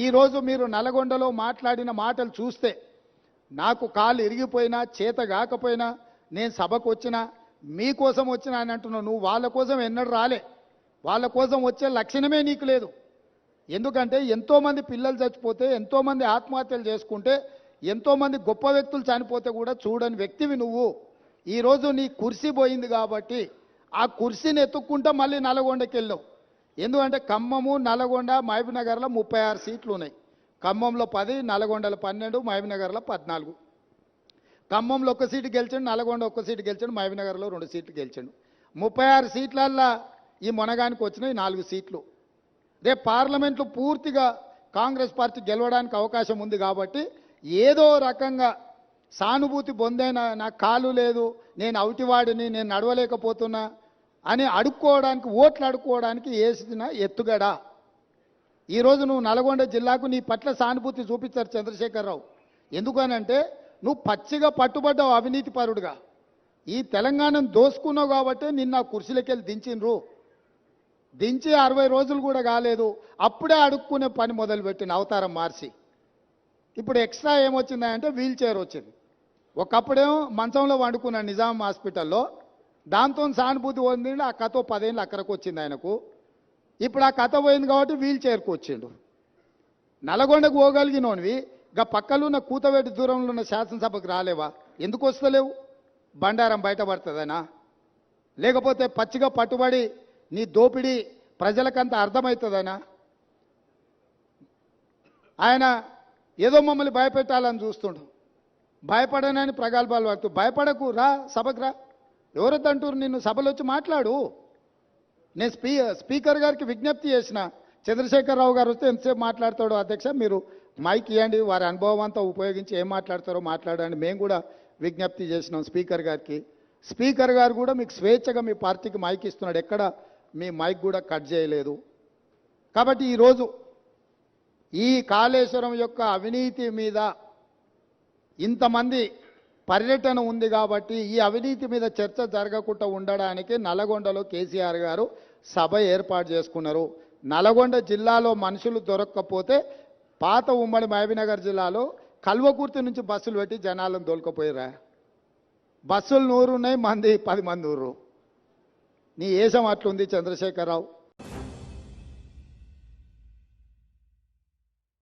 ఈరోజు మీరు నల్గొండలో మాట్లాడిన మాటలు చూస్తే నాకు కాలు ఇరిగిపోయినా చేత కాకపోయినా నేను సభకు వచ్చినా మీకోసం వచ్చినా అని అంటున్నావు. నువ్వు వాళ్ళ కోసం ఎన్నడూ రాలే. వాళ్ళ కోసం వచ్చే లక్షణమే నీకు లేదు. ఎందుకంటే ఎంతోమంది పిల్లలు చచ్చిపోతే, ఎంతోమంది ఆత్మహత్యలు చేసుకుంటే, ఎంతోమంది గొప్ప వ్యక్తులు చనిపోతే కూడా చూడని వ్యక్తివి నువ్వు. ఈరోజు నీ కుర్సీ పోయింది కాబట్టి ఆ కుర్సీని ఎత్తుక్కుంటా మళ్ళీ నల్గొండకి వెళ్ళావు. ఎందుకంటే ఖమ్మము, నల్గొండ, మహబూబ్నగర్లో 36 సీట్లు ఉన్నాయి. ఖమ్మంలో 10, నల్గొండలో 12, మహబూబ్నగర్లో 14. ఖమ్మంలో 1 సీటు గెలిచాడు, నల్గొండ 1 సీటు గెలిచాడు, మహబూబ్నగర్లో 2 సీట్లు గెలిచాడు. 36 సీట్లల్లో ఈ మొనగానికి వచ్చినాయి 4 సీట్లు. రేపు పార్లమెంట్లో పూర్తిగా కాంగ్రెస్ పార్టీ గెలవడానికి అవకాశం ఉంది కాబట్టి ఏదో రకంగా సానుభూతి పొందైనా నాకు కాలు లేదు, నేను అవుటివాడిని, నేను నడవలేకపోతున్నా అని అడుక్కోవడానికి, ఓట్లు అడుక్కోవడానికి వేసిన ఎత్తుగడ. ఈరోజు నువ్వు నల్గొండ జిల్లాకు నీ పట్ల సానుభూతి చూపించారు చంద్రశేఖరరావు. ఎందుకనంటే నువ్వు పచ్చిగా పట్టుబడ్డావు అవినీతి పరుడుగా. ఈ తెలంగాణను దోసుకున్నావు కాబట్టి నిన్న కుర్చీలకి వెళ్ళి దించిండ్రు. దించి 60 రోజులు కూడా కాలేదు, అప్పుడే అడుక్కునే పని మొదలుపెట్టిన అవతారం మార్చి. ఇప్పుడు ఎక్స్ట్రా ఏమొచ్చిందంటే వీల్ చైర్ వచ్చింది. ఒకప్పుడేమో మంచంలో వండుకున్నాడు నిజాం హాస్పిటల్లో, దాంతో సానుభూతి పొందిండు. ఆ కథ 10 ఏళ్ళు అక్కడికి వచ్చింది ఆయనకు. ఇప్పుడు ఆ కథ పోయింది కాబట్టి వీల్ చైర్కి వచ్చిండు. నల్గొండకు పోగలిగినోనివి ఇక పక్కలో ఉన్న కూతవేటి దూరంలో ఉన్న శాసనసభకు రాలేవా? ఎందుకు వస్తలేవు? బండారం బయటపడుతుందనా? లేకపోతే పచ్చిగా పట్టుబడి నీ దోపిడీ ప్రజలకంత అర్థమవుతుందనా? ఆయన ఏదో మమ్మల్ని భయపెట్టాలని చూస్తుండు. భయపడనని ప్రగల్భాలు పడుతూ, భయపడకు, రా సభకు రా. ఎవరొద్దంటారు నిన్ను? సభలో వచ్చి మాట్లాడు. నేను స్పీకర్ గారికి విజ్ఞప్తి చేసిన, చంద్రశేఖరరావు గారు వస్తే ఎంతసేపు మాట్లాడతాడో అధ్యక్ష మీరు మైక్ ఇవ్వండి, వారి అనుభవం అంతా ఉపయోగించి ఏం మాట్లాడతారో మాట్లాడండి. మేము కూడా విజ్ఞప్తి చేసినాం స్పీకర్ గారికి. స్పీకర్ గారు కూడా మీకు స్వేచ్ఛగా మీ పార్టీకి మైక్ ఇస్తున్నాడు, ఎక్కడ మీ మైక్ కూడా కట్ చేయలేదు. కాబట్టి ఈరోజు ఈ కాళేశ్వరం యొక్క అవినీతి మీద ఇంతమంది పర్యటన ఉంది కాబట్టి ఈ అవినీతి మీద చర్చ జరగకుండా ఉండడానికి నల్గొండలో కేసీఆర్ గారు సభ ఏర్పాటు చేసుకున్నారు. నల్గొండ జిల్లాలో మనుషులు దొరక్కపోతే పాత ఉమ్మడి మహబూబ్నగర్ జిల్లాలో కల్వకుర్తి నుంచి బస్సులు పెట్టి జనాలను దొలకపోయారా? బస్సులు 100 ఉన్నాయి, మంది 10 మంది ఊరు. నీ ఏషం అట్లుంది చంద్రశేఖరరావు.